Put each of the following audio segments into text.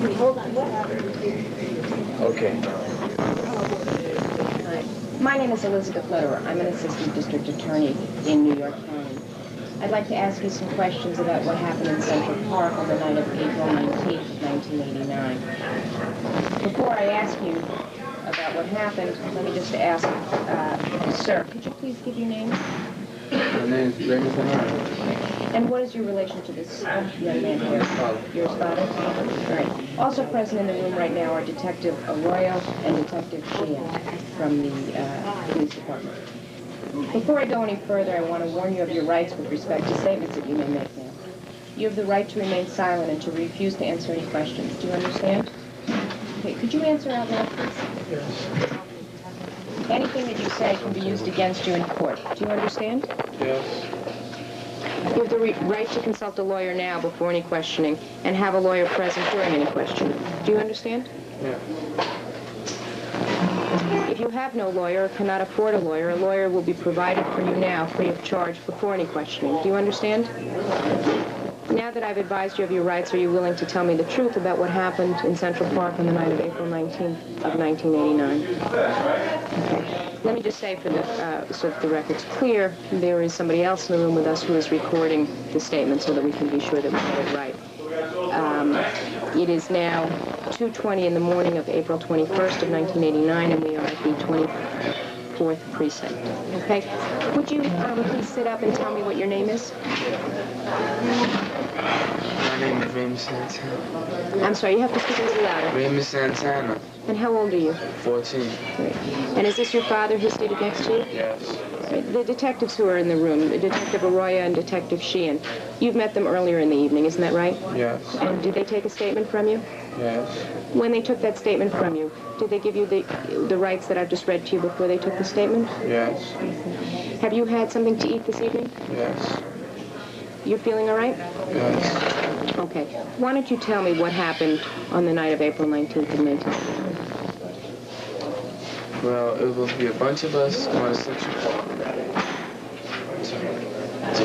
Okay. Hi. My name is Elizabeth Lederer. I'm an assistant district attorney in New York County. I'd like to ask you some questions about what happened in Central Park on the night of April 19th, 1989. Before I ask you about what happened, let me just ask, sir, could you please give your name? My name is Raymond. And what is your relation to this young man here? Your father? All right. Also present in the room right now are Detective Arroyo and Detective Sheehan from the police department. Before I go any further, I want to warn you of your rights with respect to statements that you may make now. You have the right to remain silent and to refuse to answer any questions. Do you understand? Okay, could you answer out loud, please? Yes. Anything that you say can be used against you in court. Do you understand? Yes. You have the right to consult a lawyer now before any questioning and have a lawyer present during any questioning. Do you understand? Yeah. If you have no lawyer or cannot afford a lawyer will be provided for you now free of charge before any questioning. Do you understand? Now that I've advised you of your rights, are you willing to tell me the truth about what happened in Central Park on the night of April 19th of 1989? Okay. Let me just say, for the, so that the record's clear, there is somebody else in the room with us who is recording the statement so that we can be sure that we get it right. It is now 2:20 in the morning of April 21st of 1989, and we are at the 24th precinct. Okay? Would you please sit up and tell me what your name is? My name is Raymond Santana. I'm sorry, you have to speak a little louder. Raymond Santana. And how old are you? 14. Great. And is this your father who's seated next to you? Yes. The detectives who are in the room, Detective Arroyo and Detective Sheehan, you've met them earlier in the evening, isn't that right? Yes. And did they take a statement from you? Yes. When they took that statement from you, did they give you the rights that I've just read to you before they took the statement? Yes. Have you had something to eat this evening? Yes. You're feeling all right? Yes. Okay. Why don't you tell me what happened on the night of April 19th of 1989? Well, it will be a bunch of us going to Central Park to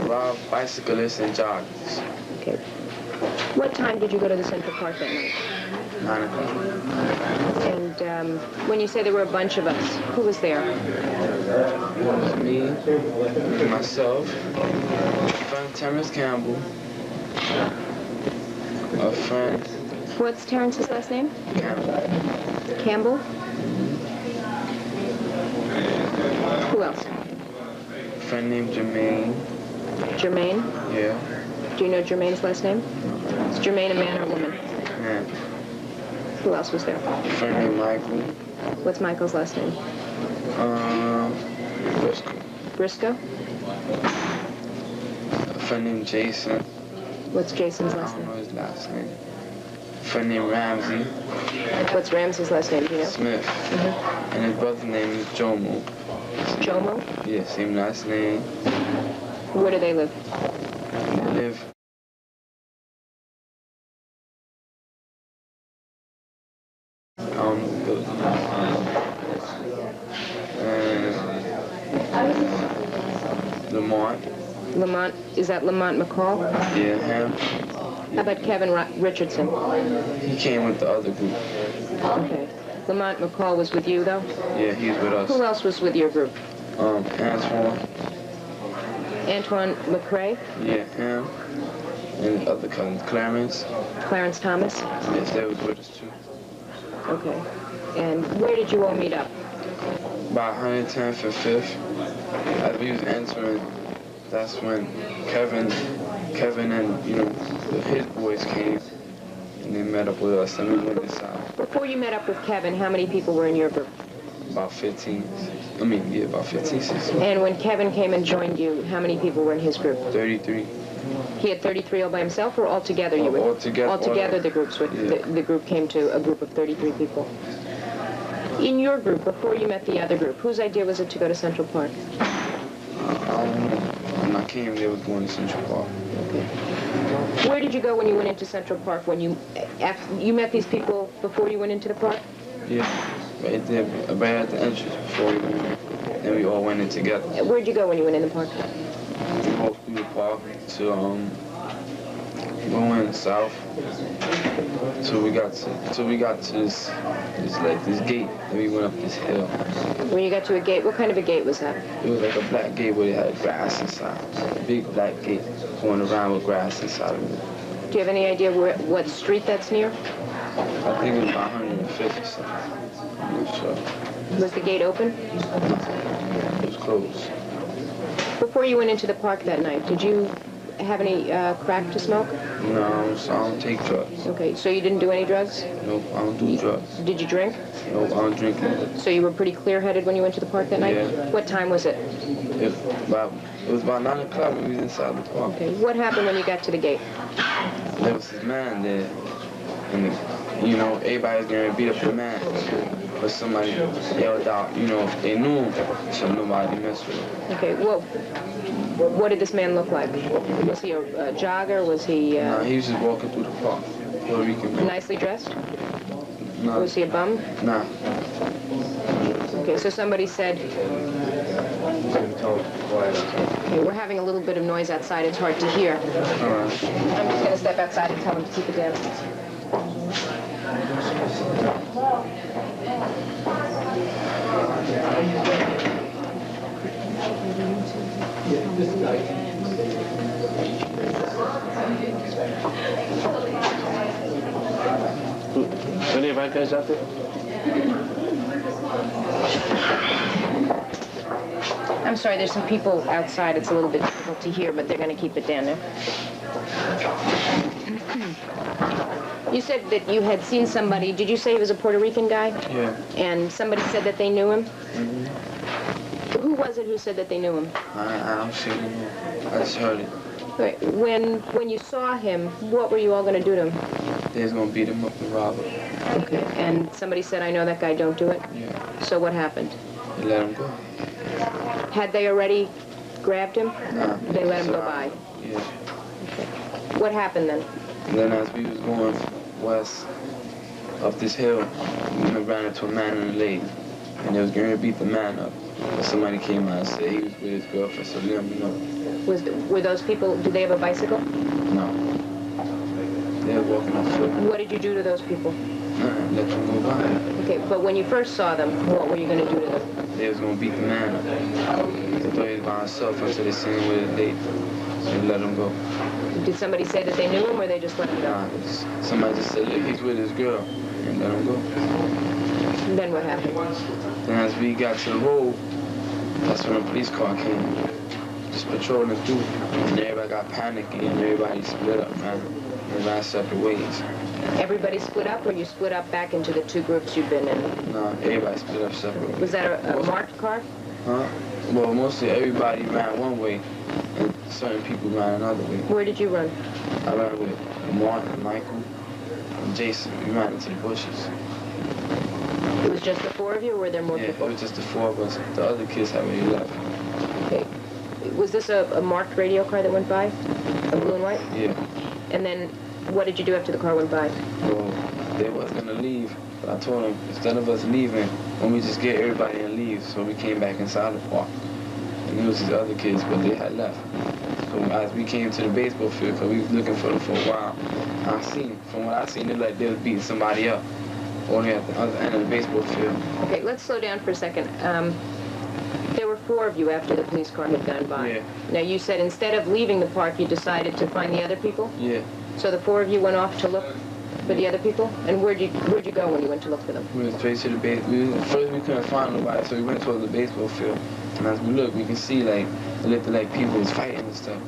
rob bicyclists and joggers. Okay. What time did you go to the Central Park that night? 9 o'clock. And when you say there were a bunch of us, who was there? It was me, myself, friend Terrence Campbell, a friend. What's Terrence's last name? Campbell. Campbell? Who else? A friend named Jermaine. Jermaine? Yeah. Do you know Jermaine's last name? Is Jermaine a man or a woman? Yeah. Who else was there? A friend named Michael. What's Michael's last name? Briscoe. Briscoe? A friend named Jason. What's Jason's I last don't name? know his last name. A friend named Ramsey. What's Ramsey's last name, do you know? Smith. Mm-hmm. And his brother's name is Jomo. Jomo? Yeah, same last name. Where do they live? They live Lamont. Lamont, is that Lamont McCall? Yeah, him. How about Kevin Richardson? He came with the other group. Okay. Lamont McCall was with you, though? Yeah, he's with us. Who else was with your group? Antoine. Antoine McCrae? Yeah, him. And the other cousin, Clarence. Clarence Thomas? Yes, they was with us too. Okay. And where did you all meet up? By 110th and 5th. As we was entering, that's when Kevin and, his boys came. And they met up with us and we went inside. Before you met up with Kevin, how many people were in your group? About 15. About 15, 16. And when Kevin came and joined you, how many people were in his group? 33. He had 33 all by himself, or all together you would? All together. All together the groups would, Yeah. the group came to a group of 33 people. In your group, before you met the other group, whose idea was it to go to Central Park? When I came, they was going to Central Park. Okay. Where did you go when you went into Central Park? When you met these people before you went into the park? Yeah, right there, right at the entrance before we went in. Then we all went in together. Where'd you go when you went in the park? We walked through the park to going south till we got to this gate, and we went up this hill. When you got to a gate, what kind of a gate was that? It was like a black gate where it had grass inside. A big black gate going around with grass inside of it. Do you have any idea what street that's near? I think it was about 150 something. I'm not sure. Was the gate open? It was closed. Before you went into the park that night, did you have any crack to smoke? No, so I don't take drugs. Okay, so you didn't do any drugs? Nope, I don't do drugs. Did you drink? Nope, I don't drink either. So you were pretty clear-headed when you went to the park that night? Yeah. What time was it? It was about 9 o'clock when we was inside the park. Okay, what happened when you got to the gate? There was this man there, and everybody was going to beat up the man. But somebody yelled out, if they knew him, so nobody messed with him. Okay, what did this man look like? Was he a jogger? Was he... Nah, he was just walking through the park. Puerto Rican man. Nicely dressed? Nah. Was he a bum? Nah. Okay, so somebody said... Okay, we're having a little bit of noise outside. It's hard to hear. All right. I'm just going to step outside and tell him to keep it down. Any of our guys out there? I'm sorry, there's some people outside. It's a little bit difficult to hear, but they're going to keep it down now. You said that you had seen somebody. Did you say he was a Puerto Rican guy? Yeah. And somebody said that they knew him? Mm-hmm. Who was it who said that they knew him? I don't see him. I just heard it. Right. When you saw him, what were you all going to do to him? They was going to beat him up and rob him. Okay. And somebody said, I know that guy, don't do it? Yeah. So what happened? They let him go. Had they already grabbed him? Nah. They let him go by? Yeah. Okay. What happened then? And then as we was going west up this hill, we ran into a man and a lady. And they was going to beat the man up. But somebody came out and said he was with his girlfriend, so let me know. Were those people, did they have a bicycle? No. They were walking on foot. What did you do to those people? Let them go by. Okay, but when you first saw them, what were you going to do to them? They was going to beat the man up. They thought he was by himself until they seen him with a date. So they let him go. Did somebody say that they knew him, or they just let him go? Nah, somebody just said, look, he's with his girl, and let him go. Then what happened? Then as we got to the road, that's when a police car came, just patrolling through, and everybody got panicky, and everybody split up, man. They ran separate ways. Everybody split up, or you split up back into the two groups you've been in? No, everybody split up separate ways. Was that a marked car? Huh? Well, mostly everybody ran one way, and certain people ran another way. Where did you run? I ran with Mark and Michael and Jason. We ran into the bushes. It was just the four of you, or were there more Yeah, people? it was just the four of us. The other kids had already left. Okay. Was this a marked radio car that went by? A blue and white? Yeah. And then what did you do after the car went by? Well, they was gonna leave, but I told them instead of us leaving, when we just get everybody and leave, so we came back inside the park. And it was these other kids, but they had left. So as we came to the baseball field, because we was looking for them for a while, from what I seen, it looked like they was beating somebody up, only at the other end of the baseball field. Okay, let's slow down for a second. There were four of you after the police car had gone by. Yeah. Now, you said instead of leaving the park, you decided to find the other people? Yeah. So the four of you went off to look for the other people? And where'd you go when you went to look for them? We went straight to the first we couldn't find nobody, so we went towards the baseball field. And as we looked, we can see it looked like people was fighting and stuff.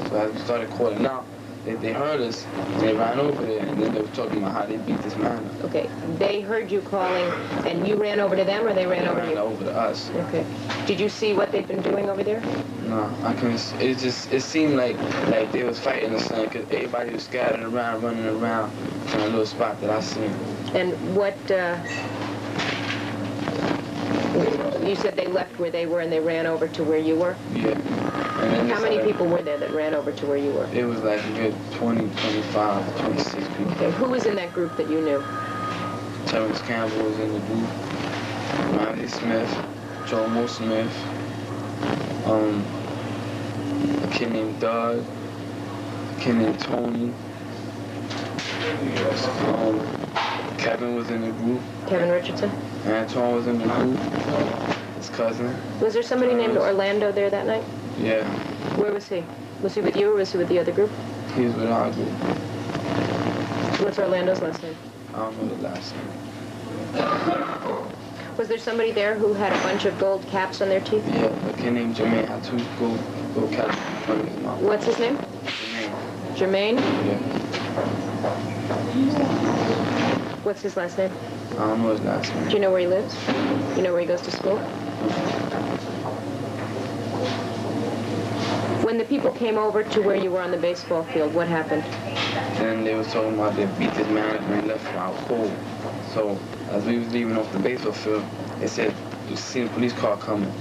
So as we started calling out, they heard us, and they ran over there, and then they were talking about how they beat this man up. Okay, they heard you calling, and you ran over to them, or they ran over to you? They ran over to us. Okay. Did you see what they'd been doing over there? No, I couldn't. It seemed like they was fighting or something, because everybody was scattered around, running around from a little spot that I seen. And what, you said they left where they were and they ran over to where you were? Yeah. And then How many people were there that ran over to where you were? It was like a good 20, 25, 26 people. Okay, who was in that group that you knew? Terrence Campbell was in the group. Riley Smith, Jomo Smith, a kid named Doug, a kid named Tony, Kevin was in the group. Kevin Richardson? Antoine was in the group. His cousin. Was there somebody named Orlando there that night? Yeah. Where was he? Was he with you or was he with the other group? He was with our group. What's Orlando's last name? I don't know the last name. Was there somebody there who had a bunch of gold caps on their teeth? Yeah, a kid named Jermaine had 2 gold caps in front of his mouth. What's his name? Jermaine. Jermaine? Yeah. What's his last name? I don't know his last name. Do you know where he lives? You know where he goes to school? When the people came over to where you were on the baseball field, what happened? Then they was talking about they beat this manager and left him out cold. So as we was leaving off the baseball field, they said we seen a police car coming.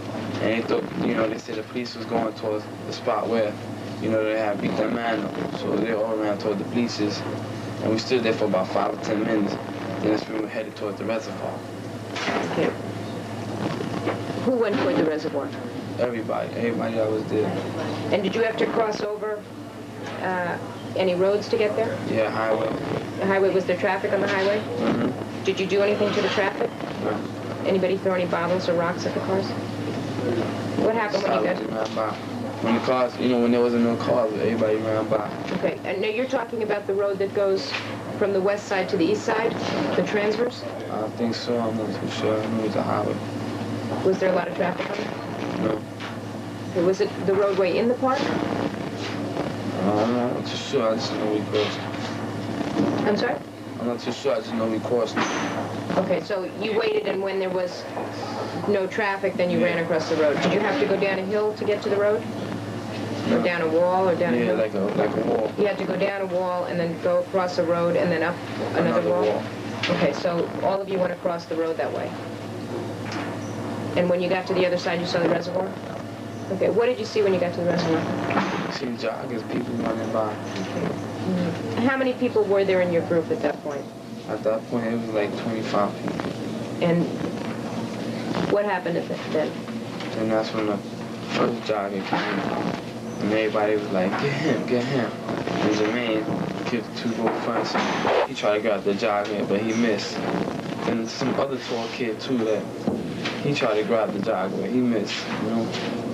And they thought, they said the police was going towards the spot where, they had beat that man up. So they all ran toward the police's. And we stood there for about 5 or 10 minutes. Then that's when we were headed towards the reservoir. Okay. Who went toward the reservoir? Everybody that was there. And did you have to cross over any roads to get there? Yeah, highway. The highway, was there traffic on the highway? Mm-hmm. Did you do anything to the traffic? No. Anybody throw any bottles or rocks at the cars? What happened when you got... ran by. When the cars, when there wasn't no cars, everybody ran by. Okay, and now you're talking about the road that goes from the west side to the east side, the transverse? I think so, I'm not too sure. I know it was a highway. Was there a lot of traffic on it? No. Okay, was it the roadway in the park? I'm not too sure, I just know we crossed. I'm sorry? I'm not too sure, I just know we crossed. Okay, so you waited, and when there was no traffic, then you ran across the road. Did you have to go down a hill to get to the road? Or down a wall, or down a hill? Yeah, like a wall. You had to go down a wall, and then go across a road, and then up another wall? Okay, so all of you went across the road that way. And when you got to the other side, you saw the reservoir? Okay, what did you see when you got to the reservoir? I seen joggers, people running by. Okay. How many people were there in your group at that point? At that point, it was like 25 people. And what happened then? And that's when the first jogger came. And everybody was like, get him, get him. And Jermaine kicked 2 goal fronts. He tried to grab the jogger, but he missed. And some other tall kid, too, that he tried to grab the jogger, but he missed,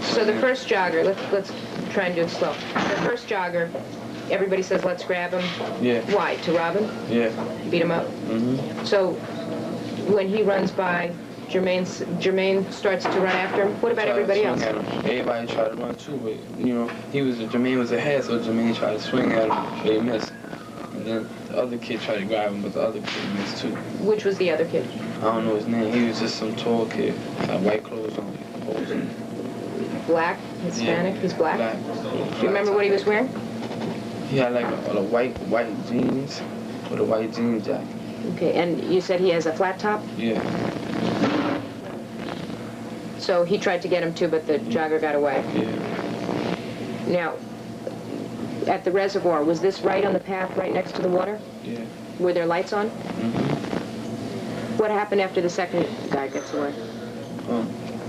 So the first jogger, let's try and do it slow. The first jogger, everybody says, let's grab him. Yeah. Why? To rob him? Yeah. Beat him up? Mm-hmm. So when he runs by, Jermaine starts to run after him. What about everybody else? Everybody tried to run too, but Jermaine was ahead, so Jermaine tried to swing at him, but he missed. And then the other kid tried to grab him, but the other kid missed too. Which was the other kid? I don't know his name. He was just some tall kid, had white clothes on. Black, Hispanic. Yeah. He's black. Black. Do you remember what he was wearing? He had like a white jeans with a white jean jacket. Okay, and you said he has a flat top? Yeah. So he tried to get him too, but the jogger got away. Yeah. Now, at the reservoir, was this right on the path right next to the water? Yeah. Were there lights on? Mm-hmm. What happened after the second guy gets away?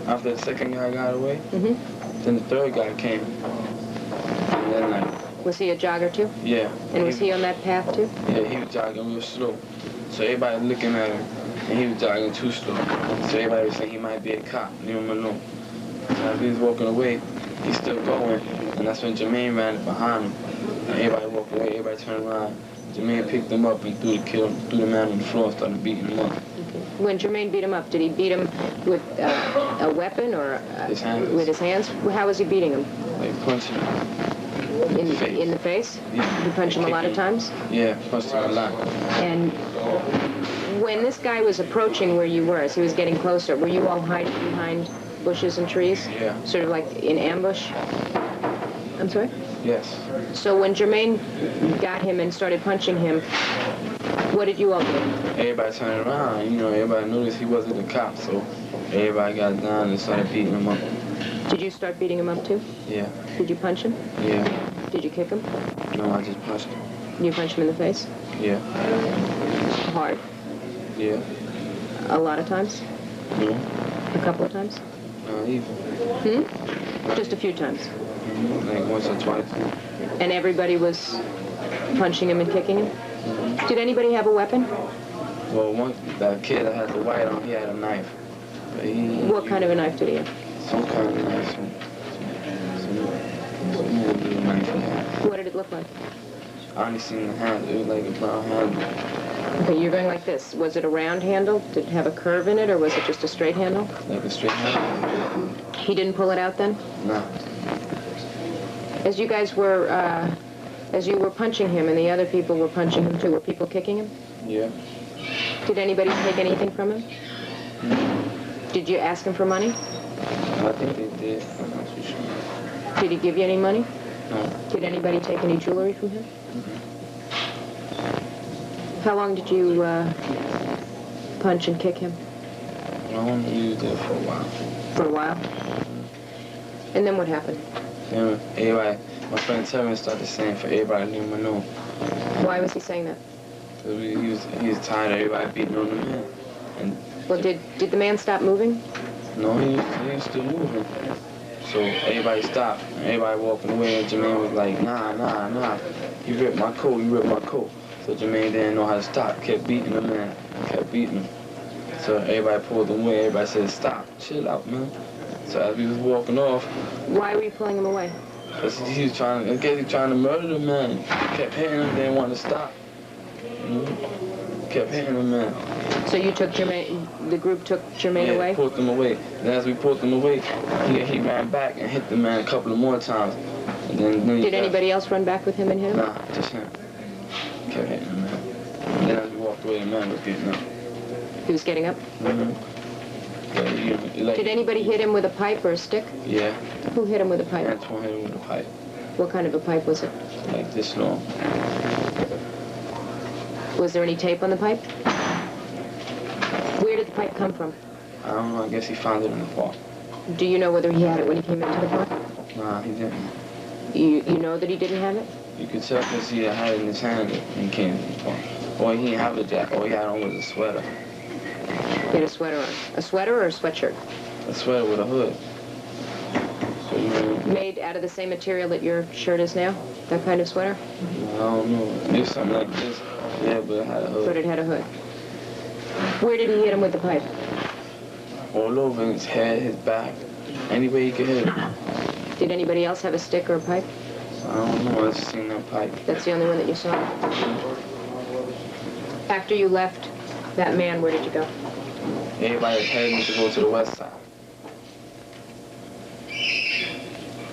After the second guy got away, Mm-hmm. then the third guy came. And then Was he a jogger too? Yeah. And was he on that path too? Yeah, he was jogging real slow. So everybody was looking at him, and he was jogging too slow. So everybody was saying he might be a cop, leave him alone. So as he was walking away, he's still going, and that's when Jermaine ran behind him. And everybody walked away, everybody turned around. Jermaine picked him up and threw the man on the floor and started beating him up. Okay. When Jermaine beat him up, did he beat him with a weapon or His hands. with his hands? How was he beating him? Like punching him. In the face? Yeah. You punch him a lot of times? Yeah, punched him a lot. And when this guy was approaching where you were, as he was getting closer, were you all hiding behind bushes and trees? Yeah. Sort of like in ambush? I'm sorry? Yes. So when Jermaine got him and started punching him, what did you all do? Everybody turned around, everybody noticed he wasn't a cop, so everybody got down and started beating him up. Did you start beating him up too? Yeah. Did you punch him? Yeah. Did you kick him? No, I just punched him. You punch him in the face? Yeah. Hard? Yeah. A lot of times? No. A couple of times? Not even. Just a few times? Like once or twice. And everybody was punching him and kicking him? Did anybody have a weapon? Well, that kid that had the white on, he had a knife. But What kind of a knife did he have? Some kind of knife. Some little knife he had. What did it look like? I only seen the handle. It was like a brown handle. Okay, you're going like this. Was it a round handle? Did it have a curve in it, or was it just a straight handle? Like a straight handle. He didn't pull it out then? No. As you guys were, as you were punching him and the other people were punching him too, were people kicking him? Yeah. Did anybody take anything from him? Did you ask him for money? I think they did. I'm not too sure. Did he give you any money? No. Did anybody take any jewelry from him? How long did you punch and kick him? I only was there for a while. For a while? And then what happened? Then everybody, my friend Terry started saying for everybody to leave him alone. Why was he saying that? Cause he was tired of everybody beating on the man. And Well, did the man stop moving? no, he was still moving. So everybody stopped. And everybody walking away, and Jermaine was like, nah. You ripped my coat. So Jermaine didn't know how to stop. Kept beating the man. Kept beating him. So everybody pulled him away. Everybody said, stop. Chill out, man. So as we was walking off, Why were you pulling him away? cause he was trying to murder the man. Kept hitting him, didn't want to stop. Kept hitting the man. So you took Jermaine, the group took Jermaine away? Pulled him away. And as we pulled him away, he ran back and hit the man a couple of more times. And then Did anybody else run back with him and hit him? Nah, just him. Kept hitting the man. And then as we walked away, the man was getting up. He was getting up? Like, Did anybody hit him with a pipe or a stick? Yeah. Who hit him with a pipe? Antoine hit him with a pipe. What kind of a pipe was it? Like this long. Was there any tape on the pipe? Where did the pipe come from? I don't know, I guess he found it in the park. Do you know whether he had it when he came into the park? Nah, he didn't. You know that he didn't have it? You could tell because he had it in his hand when he came to the park. Or he didn't have a jacket. All he had on was a sweater. He had a sweater on. A sweater or a sweatshirt? A sweater with a hood. So, you know, Made out of the same material that your shirt is now? That kind of sweater? I don't know. It was something like this. Yeah, but it had a hood. But it had a hood. Where did he hit him with the pipe? All over his head, his back. Any way he could hit him. Did anybody else have a stick or a pipe? I don't know. I just seen that pipe. That's the only one that you saw? After you left that man, where did you go? Everybody was heading to go to the west side.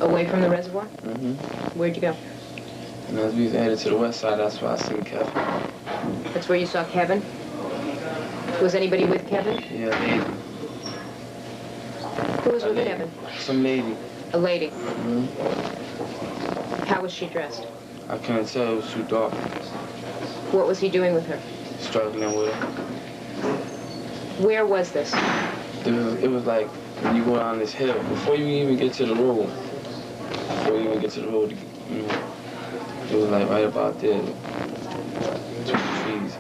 Away from the reservoir? Where'd you go? And as we was headed to the west side, that's where I seen Kevin. That's where you saw Kevin? Was anybody with Kevin? Yeah, lady. Who was with Kevin? Some lady. A lady. How was she dressed? I couldn't tell. It was too dark. What was he doing with her? Struggling with her. Where was this? It was like when you go down this hill, before you even get to the road, you know, it was like right about there, between the trees.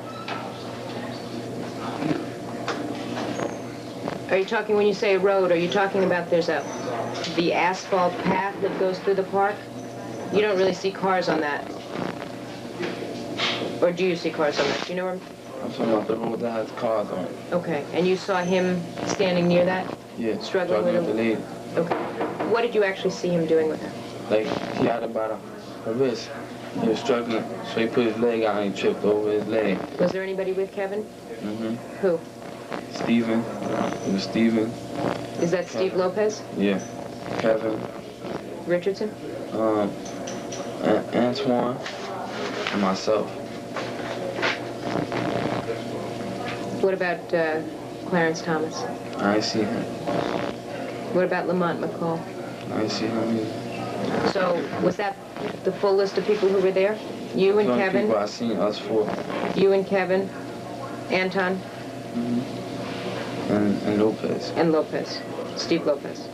Are you talking, when you say road, are you talking about the asphalt path that goes through the park? You don't really see cars on that. Or do you see cars on that? Do you know where? I'm talking about the road that has cars on it. Okay, and you saw him standing near that? Yeah, Struggling with the lady. Okay. What did you actually see him doing with her? Like, he had about her wrist. He was struggling, so he put his leg out and he tripped over his leg. Was there anybody with Kevin? Who? Steven. It was Steven. Is that Steve Lopez? Yeah. Kevin. Richardson? Antoine. And myself. What about Clarence Thomas? I ain't see him. What about Lamont McCall? I ain't see him either. So, was that the full list of people who were there? You and The only Kevin? people I seen, us four. You and Kevin? Anton? And Lopez. And Lopez. Steve Lopez.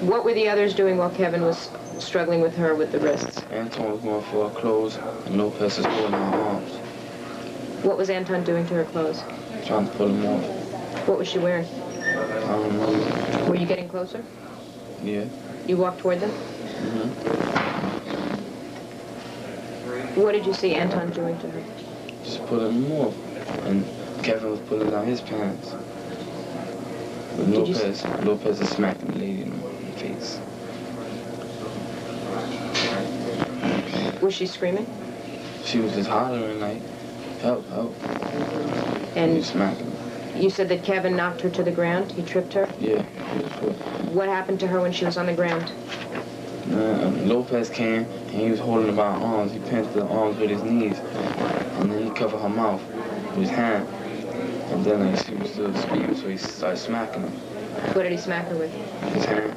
What were the others doing while Kevin was struggling with her with the wrists? Anton was going for her clothes, and Lopez was holding her arms. What was Anton doing to her clothes? Trying to pull them off. What was she wearing? I don't know. Were you getting closer? Yeah. You walked toward them? What did you see Anton doing to her? Just pulling them off. And Kevin was pulling down his pants. But Lopez is smacking the lady in the face. Was she screaming? She was just hollering like, help, help. And he was smacking her. You said that Kevin knocked her to the ground? He tripped her? Yeah. What happened to her when she was on the ground? Lopez came and he was holding her by her arms. He pinched the arms with his knees. And then he covered her mouth with his hand. And then like, she was still screaming, so he started smacking her. What did he smack her with? His hand.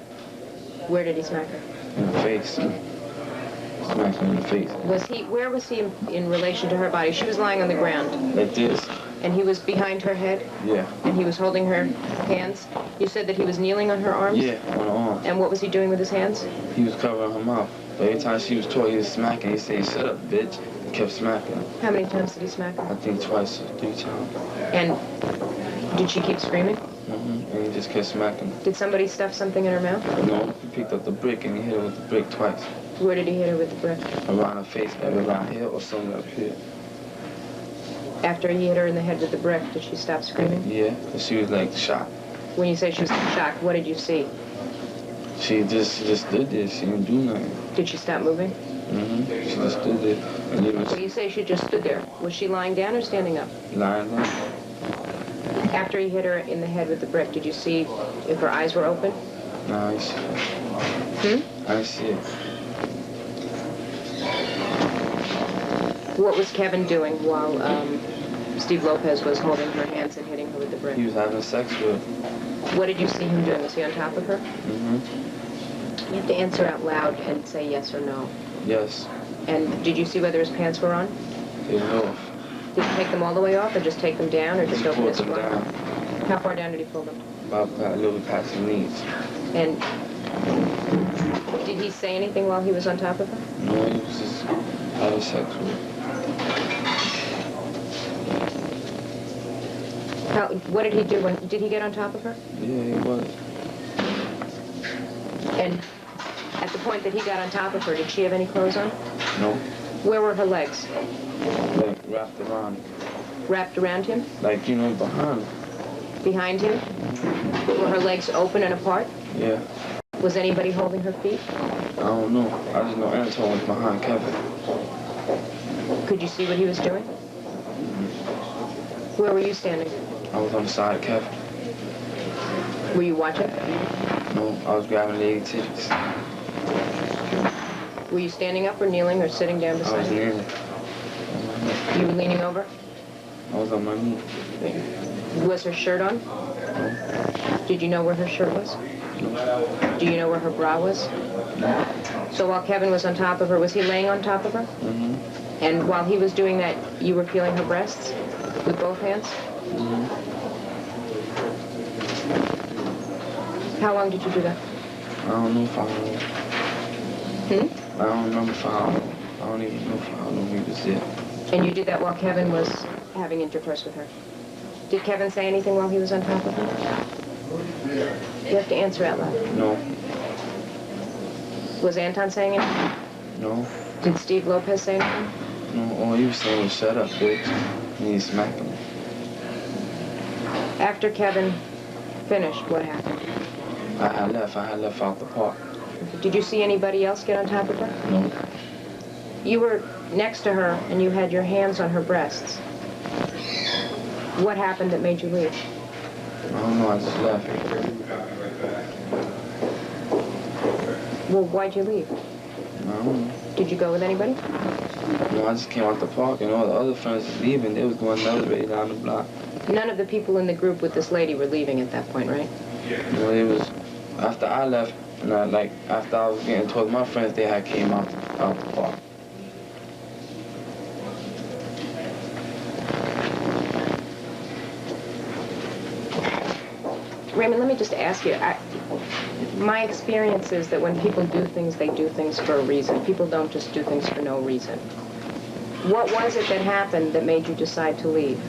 Where did he smack her? In the face. Smacked her in the face. Where was he in relation to her body? She was lying on the ground. Like this. And he was behind her head? Yeah. And he was holding her hands? You said that he was kneeling on her arms? Yeah, on her arms. And what was he doing with his hands? He was covering her mouth. But every time she was talking, he was smacking. He said, shut up, bitch. He kept smacking her. How many times did he smack her? I think twice or 3 times. And did she keep screaming? Mm-hmm. And he just kept smacking her. Did somebody stuff something in her mouth? No, he picked up the brick and he hit her with the brick twice. Where did he hit her with the brick? Around her face, maybe around here or somewhere up here. After he hit her in the head with the brick, did she stop screaming? Yeah, because she was like shocked. When you say she was shocked, what did you see? She just stood there. She didn't do nothing. Did she stop moving? Mm-hmm. She just stood there. And he was Well, you say she just stood there. Was she lying down or standing up? lying down. After he hit her in the head with the brick, did you see if her eyes were open? No, I see it. I see it. What was Kevin doing while Steve Lopez was holding her hands and hitting her with the brick? He was having sex with her. What did you see him doing? Was he on top of her? Mm-hmm. You have to answer out loud and say yes or no. Yes. And did you see whether his pants were on? They was off. Did he take them all the way off or just take them down or just He open pulled his them bra? down. How far down did he pull them? About a little past the knees. And did he say anything while he was on top of her? No, he was just having sex with her. What did he do did he get on top of her? Yeah, he was. And at the point that he got on top of her, did she have any clothes on? No. Where were her legs? Like wrapped around. Wrapped around him? Like, you know, behind. Behind him? Were her legs open and apart? Yeah. Was anybody holding her feet? I don't know. I just know Anton was behind Kevin. Could you see what he was doing? Where were you standing? I was on the side of Kevin. Were you watching? No, I was grabbing lady titties. Were you standing up or kneeling or sitting down I beside was him? kneeling. You were leaning over? I was on my knee. Was her shirt on? No. Did you know where her shirt was? No. Do you know where her bra was? No. So while Kevin was on top of her, was he laying on top of her? Mm-hmm. And while he was doing that, you were feeling her breasts with both hands? Mm-hmm. How long did you do that? I don't know if I know. I don't remember for how long. I don't even know for how long he was there. And you did that while Kevin was having intercourse with her? Did Kevin say anything while he was on top of her? You have to answer out loud. No. Was Anton saying anything? No. Did Steve Lopez say anything? No. All he was saying was, shut up, bitch. And he smacked him. After Kevin finished, what happened? I had left out the park. Did you see anybody else get on top of her? No. You were next to her and you had your hands on her breasts. What happened that made you leave? I don't know, I just left. Well, why'd you leave? I don't know. Did you go with anybody? No, I just came out the park and all the other friends was leaving. They was going the other way down the block. None of the people in the group with this lady were leaving at that point, right? You know, it was after I left, and after I was getting towards my friends, they had came out the park. Raymond, let me just ask you. My experience is that when people do things, they do things for a reason. People don't just do things for no reason. What was it that happened that made you decide to leave?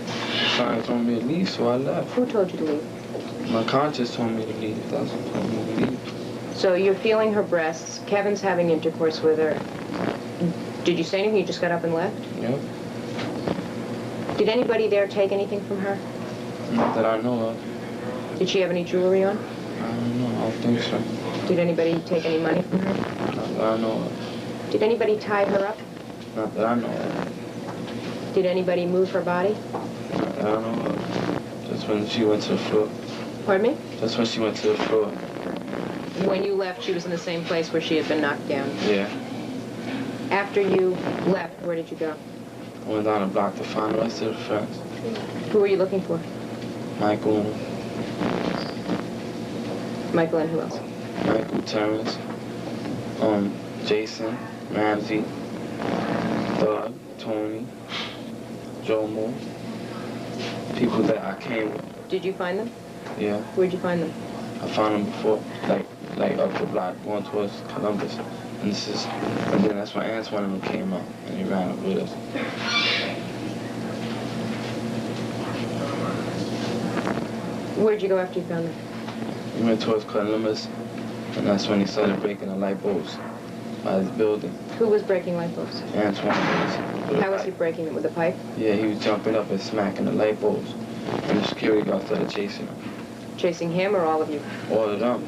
Something told me to leave, so I left. Who told you to leave? My conscience told me to leave. That's what told me to leave. So you're feeling her breasts. Kevin's having intercourse with her. Did you say anything? You just got up and left? Yep. Did anybody there take anything from her? Not that I know of. Did she have any jewelry on? I don't know. I don't think so. Did anybody take any money from her? Not that I know of. Did anybody tie her up? Not that I know of. Did anybody move her body? Not that I know of. Just when she went to the floor. Pardon me? Just when she went to the floor. When you left, she was in the same place where she had been knocked down. Yeah. After you left, where did you go? I went down the block to find the rest of the friends. Who were you looking for? Michael, Michael and who else? Michael Terrence, Jason, Ramsey, Doug, Tony, Jomo. People that I came with. Did you find them? Yeah. Where'd you find them? I found them before, like up the block, going towards Columbus. And then that's when Antoine and them came up, and he ran up with us. Where'd you go after you found them? We went towards Columbus, and that's when he started breaking the light bulbs by his building. Who was breaking light bulbs? Antoine was. How was he breaking them? With a pipe? Yeah, he was jumping up and smacking the light bulbs. And the security guard started chasing him. Chasing him or all of you? All of them.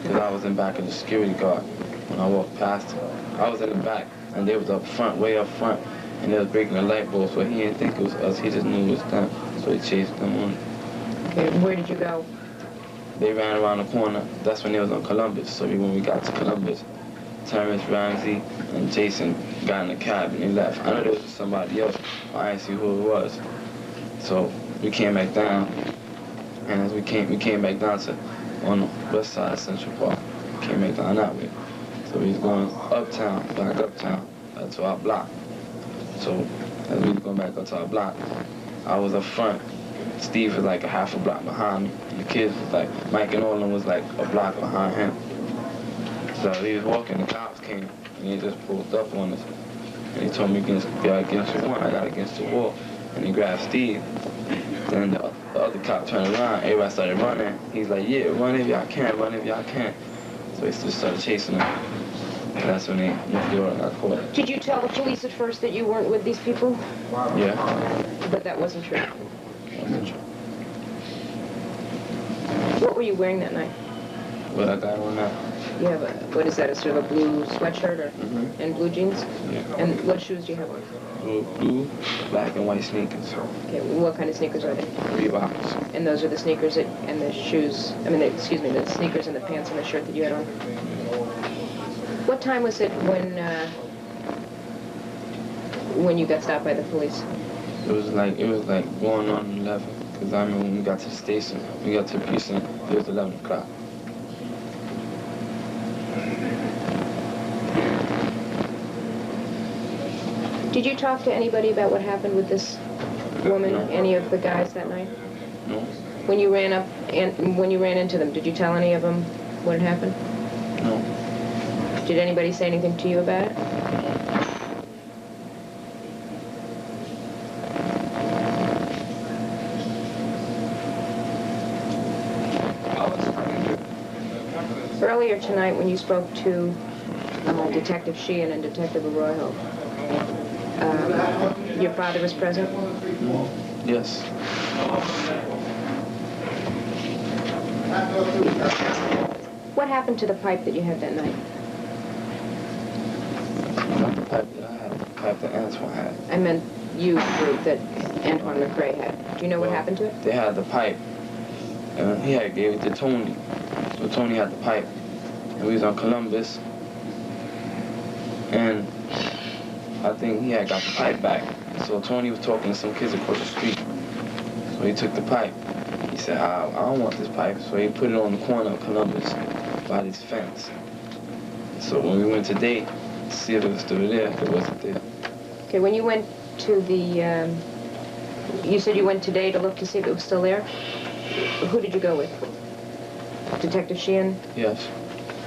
Because I was in back of the security guard when I walked past him. I was in the back, and they was up front, way up front, and they was breaking the light bulbs, but he didn't think it was us. He just knew it was them, so he chased them on. Okay, where did you go? They ran around the corner. That's when they was on Columbus. So when we got to Columbus, Terrence, Ramsey, and Jason got in the cab and they left. I know there was somebody else, but I didn't see who it was. So we came back down, and as we came back down to on the west side of Central Park. Came back down that way. So we was going uptown, back uptown, to our block. So as we was going back up to our block, I was up front. Steve was like a half a block behind me. And the kids was like, Mike and all of them was like a block behind him. So he was walking, the cops came, and he just pulled up on us. And he told me against the wall. I got against the wall. And he grabbed Steve. Then the other cop turned around, everybody started running. He's like, yeah, run if y'all can, run if y'all can. So he just started chasing him. And that's when they moved the order and got caught. Did you tell the police at first that you weren't with these people? Yeah. But that wasn't true. Wasn't true. What were you wearing that night? What I got on now? You have what is that, a sort of a blue sweatshirt or, and blue jeans? Yeah. And what shoes do you have on? Blue, black, and white sneakers. Okay, what kind of sneakers are they? Reeboks. And those are the sneakers and the shoes, the sneakers and the pants and the shirt that you had on? What time was it when you got stopped by the police? It was like going on 11. Because I remember when we got to the station, we got to the precinct, it was 11 o'clock. Did you talk to anybody about what happened with this woman, No. any of the guys that night? No? When you ran up and when you ran into them, did you tell any of them what had happened? No. Did anybody say anything to you about it? Earlier tonight, when you spoke to Detective Sheehan and Detective Arroyo, your father was present? Yes. What happened to the pipe that you had that night? Not the pipe that I had, the pipe that Antoine had. I meant you, group that Antoine McCrae had. Do you know what happened to it? They had the pipe, and he had gave it to Tony. So Tony had the pipe, and we was on Columbus, and I think he had got the pipe back. So Tony was talking to some kids across the street. So he took the pipe. He said, I don't want this pipe. So he put it on the corner of Columbus by this fence. So when we went today to see if it was still there, it wasn't there. Okay, when you went to the, you said you went today to look to see if it was still there? Who did you go with? Detective Sheehan? Yes,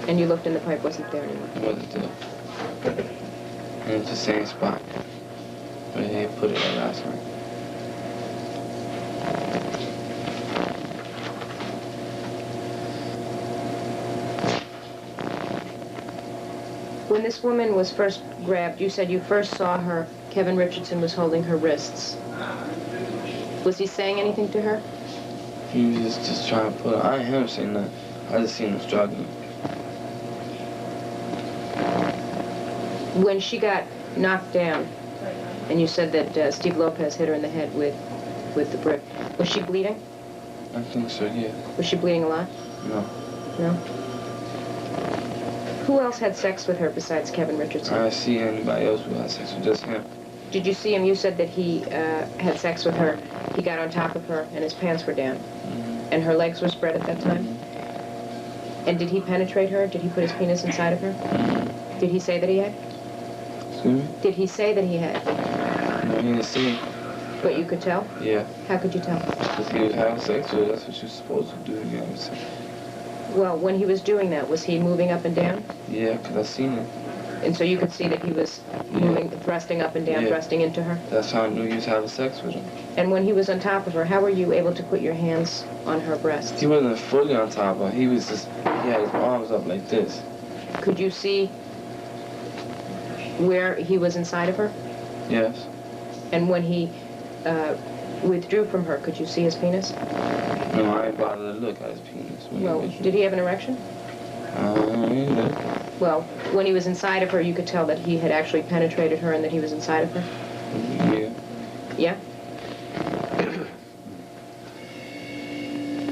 And you looked and the pipe wasn't there anymore? it wasn't there. And it's the same spot where they put it at last night. When this woman was first grabbed, you said you first saw her, Kevin Richardson was holding her wrists. Was he saying anything to her? He was just trying to put her. I ain't hear him saying nothing. I just seen him struggling. When she got knocked down, and you said that Steve Lopez hit her in the head with the brick, was she bleeding? I think so, yeah. Was she bleeding a lot? No. No? Who else had sex with her besides Kevin Richardson? I didn't see anybody else who had sex with, just him. Did you see him? You said that he had sex with her. He got on top of her, and his pants were down. Mm-hmm. And her legs were spread at that time? Mm-hmm. And did he penetrate her? Did he put his penis inside of her? Mm-hmm. Did he say that he had? Excuse me? Did he say that he had? No, he didn't see. But you could tell? Yeah. How could you tell? Because he was having sex with her. That's what you're supposed to do. You know what I'm saying? Well, when he was doing that, was he moving up and down? Yeah, because I seen it. And so you could see that he was moving, thrusting up and down, Yeah. thrusting into her? That's how I knew he was having sex with her. And when he was on top of her, how were you able to put your hands on her breasts? He wasn't fully on top of her. He was just, he had his arms up like this. Could you see where he was inside of her? Yes. And when he withdrew from her, could you see his penis? No, I ain't bothered to look at his penis. Well, did he have an erection? Yeah. Well, when he was inside of her, you could tell that he had actually penetrated her and that he was inside of her? Yeah. Yeah?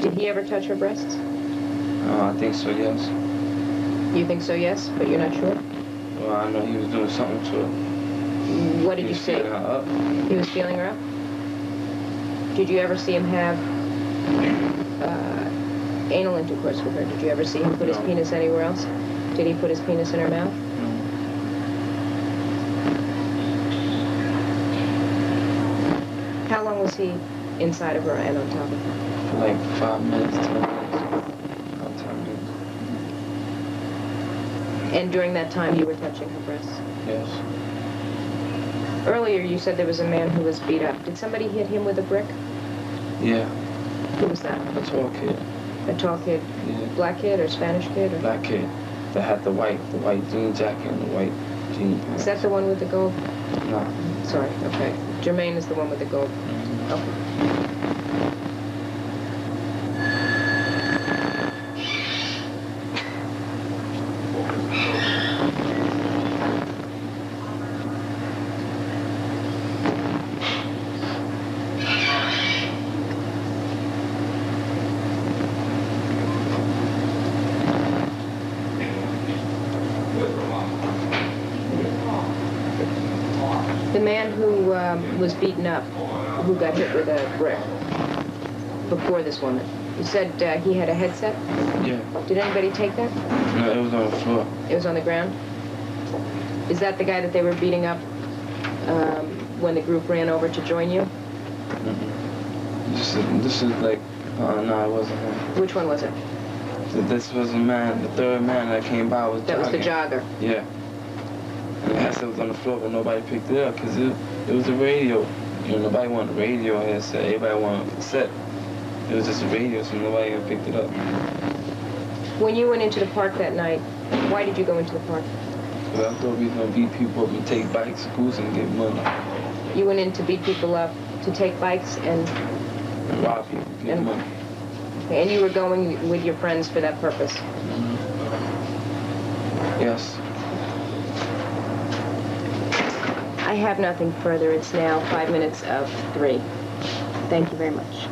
Did he ever touch her breasts? I think so, yes. You think so, yes, but you're not sure? Well, I know he was doing something to her. What did you see? He was feeling her up. He was feeling her up? Did you ever see him have anal intercourse with her? Did you ever see him put his No. penis anywhere else? Did he put his penis in her mouth? No. How long was he inside of her and on top of her? For like 5 minutes, 10 minutes. About 10 minutes. And during that time, you were touching her breasts? Yes. Earlier, you said there was a man who was beat up. Did somebody hit him with a brick? Yeah. Who was that? A tall kid. A tall kid? Yeah. Black kid or Spanish kid? Or? Black kid. That had the white jean jacket and the white jean pants. Is that the one with the gold? No. Sorry, okay. Jermaine is the one with the gold. Okay. The man who was beaten up, who got hit with a brick before this woman, you said he had a headset? Yeah. Did anybody take that? No, it was on the floor. It was on the ground? Is that the guy that they were beating up when the group ran over to join you? This is like, no, it wasn't him. Which one was it? This was a man, the third man that came by was That was the jogging. jogger. Yeah. And the headset was on the floor, but nobody picked it up because it was a radio. You know, nobody wanted a radio headset. Everybody wanted a cassette. It was just a radio, so nobody even picked it up. When you went into the park that night, why did you go into the park? Because I thought we was going to beat people up and take bikes, schools, and get money. You went in to beat people up, to take bikes, and Rob people, get And- money. and you were going with your friends for that purpose. Yes. I have nothing further. It's now 5 minutes of 3. Thank you very much.